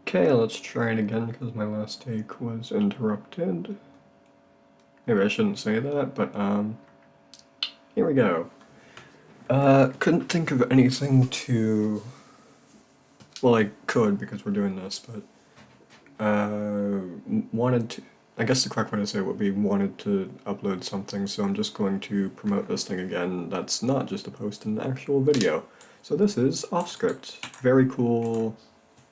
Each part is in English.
Okay, let's try it again because my last take was interrupted. Maybe I shouldn't say that, but here we go. Couldn't think of anything to... Well, I could because we're doing this, but wanted to... I guess the correct way to say it would be wanted to upload something, so I'm just going to promote this thing again that's not just a post, an actual video. So this is Offscript. Very cool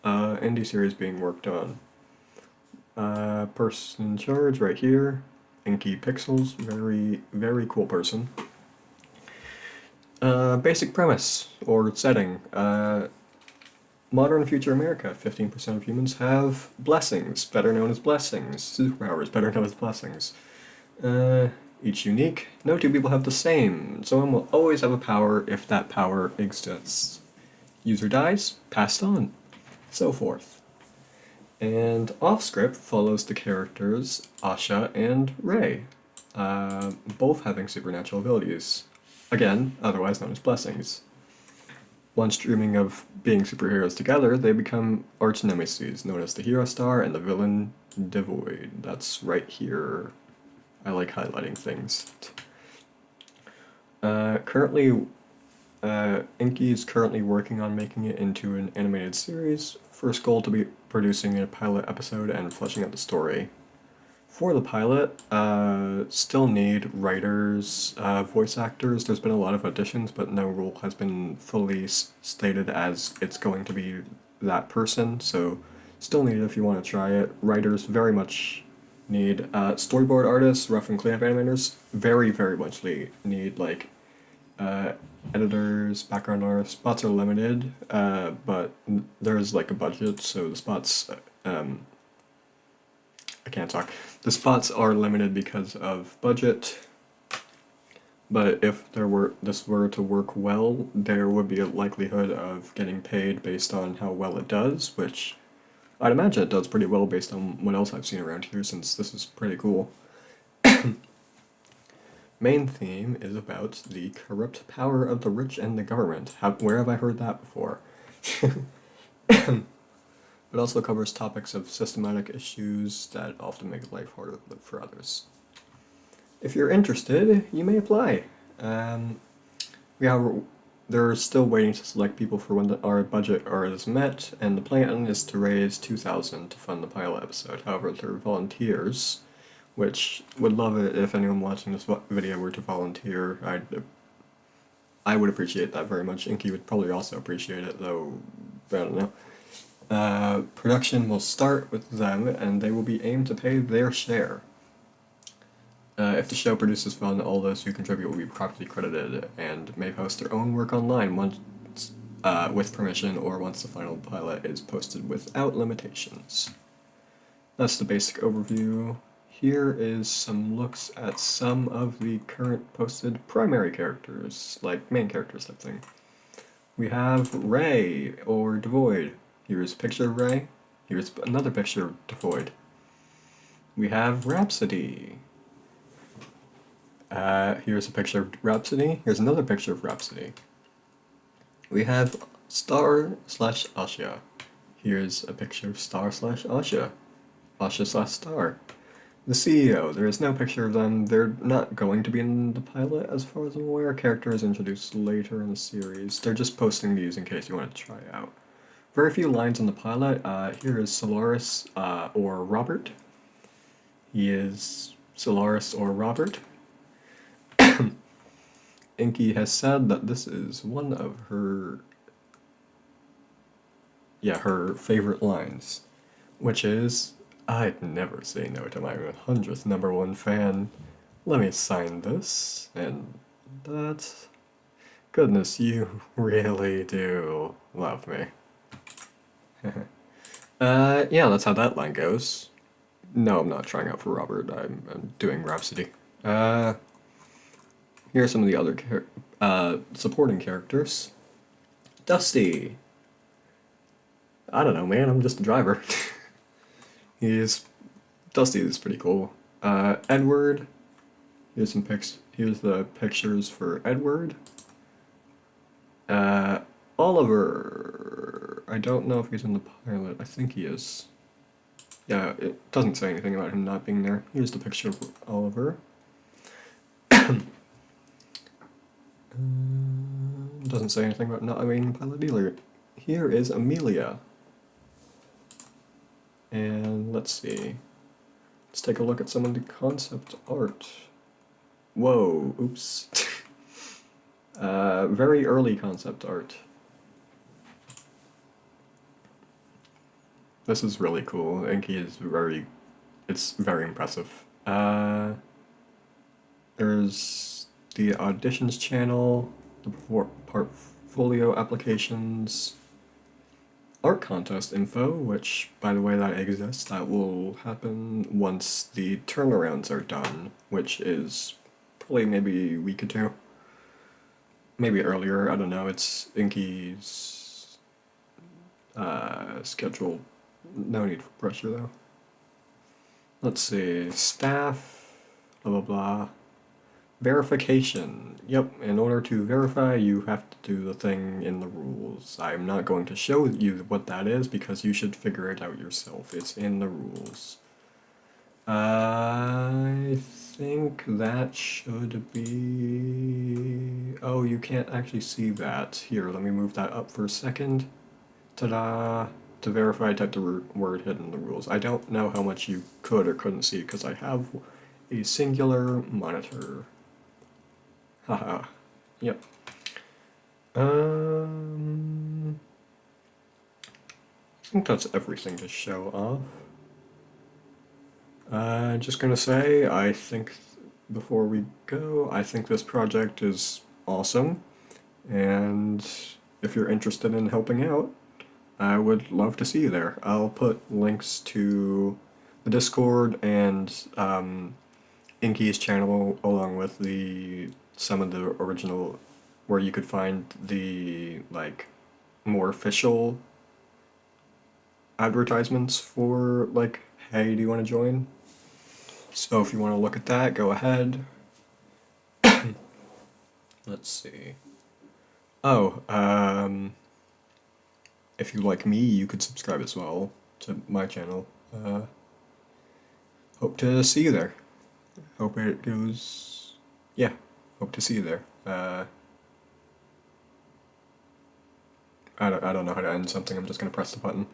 indie series being worked on. Person in charge right here, Inky Pixels, very cool person. Basic premise, or setting. Modern future America, 15% of humans have blessings, better known as blessings. Superpowers, better known as blessings. Each unique. No two people have the same. Someone will always have a power if that power exists. User dies, passed on. So forth. And Offscript follows the characters Asha and Ray, both having supernatural abilities. Again, otherwise known as blessings. Once dreaming of being superheroes together, they become arch nemesis, known as the Hero Star and the villain Devoid. That's right here. I like highlighting things. Currently, Inky is currently working on making it into an animated series. First goal to be producing a pilot episode and fleshing out the story. For the pilot, still need writers, voice actors. There's been a lot of auditions, but no role has been fully stated as it's going to be that person, so still need it if you want to try it. Writers very much need. Storyboard artists, rough and cleanup animators, very much need, like, editors, background artists. Spots are limited, but there's, like, a budget, so the spots, I can't talk. The spots are limited because of budget, but if this were to work well, there would be a likelihood of getting paid based on how well it does, which I'd imagine it does pretty well based on what else I've seen around here, since this is pretty cool. Main theme is about the corrupt power of the rich and the government. Where have I heard that before? It also covers topics of systematic issues that often make life harder to live for others. If you're interested, you may apply. They're still waiting to select people for when our budget is met, and the plan is to raise $2,000 to fund the pilot episode. However, there are volunteers, which would love it if anyone watching this video were to volunteer. I would appreciate that very much. Inky would probably also appreciate it, though I don't know. Production will start with them, and they will be aimed to pay their share. If the show produces fun, all those who contribute will be properly credited, and may post their own work online once, with permission, or once the final pilot is posted without limitations. That's the basic overview. Here is some looks at some of the current posted primary characters, like main characters type thing. We have Ray, or Devoid. Here's a picture of Ray. Here's another picture of Devoid. We have Rhapsody. Here's a picture of Rhapsody. Here's another picture of Rhapsody. We have Star/Asha. Here's a picture of Star/Asha. Asha/Star. The CEO. There is no picture of them. They're not going to be in the pilot, as far as I'm aware. Character is introduced later in the series. They're just posting these in case you want to try out. Very few lines in the pilot. Here is Solaris, or Robert. He is Solaris or Robert. Inky has said that this is one of her favorite lines, which is, "I'd never say no to my 100th #1 fan. Let me sign this," and that's... Goodness, you really do love me. Yeah, that's how that line goes. No, I'm not trying out for Robert. I'm doing Rhapsody. Here are some of the other supporting characters. Dusty. I don't know, man. I'm just a driver. Dusty is pretty cool. Edward. Here's some pics. Here's the pictures for Edward. Oliver. I don't know if he's in the pilot. I think he is. Yeah, it doesn't say anything about him not being there. Here's the picture of Oliver. Doesn't say anything about not being the pilot either. Here is Amelia. And let's see. Let's take a look at some of the concept art. Whoa, oops. Very early concept art. This is really cool. Inky is it's very impressive. There's the auditions channel, the portfolio applications, art contest info, which, by the way, that exists. That will happen once the turnarounds are done, which is probably maybe a week or two. Maybe earlier, I don't know. It's Inky's schedule. No need for pressure, though. Let's see. Staff, blah blah blah. Verification. Yep, in order to verify, you have to do the thing in the rules. I'm not going to show you what that is because you should figure it out yourself. It's in the rules. I think that should be... Oh, you can't actually see that. Here, let me move that up for a second. Ta-da! To verify, type the word hidden in the rules. I don't know how much you could or couldn't see because I have a singular monitor. Haha. Yep. I think that's everything to show off. Just gonna say, I think, before we go, I think this project is awesome, and if you're interested in helping out, I would love to see you there. I'll put links to the Discord and Inky's channel along with some of the original, where you could find the like more official advertisements for like, hey, do you want to join? So if you want to look at that, go ahead. Let's see. Oh, if you like me, you could subscribe as well to my channel. Hope to see you there. Hope it goes... Yeah, hope to see you there. I don't know how to end something, I'm just gonna press the button.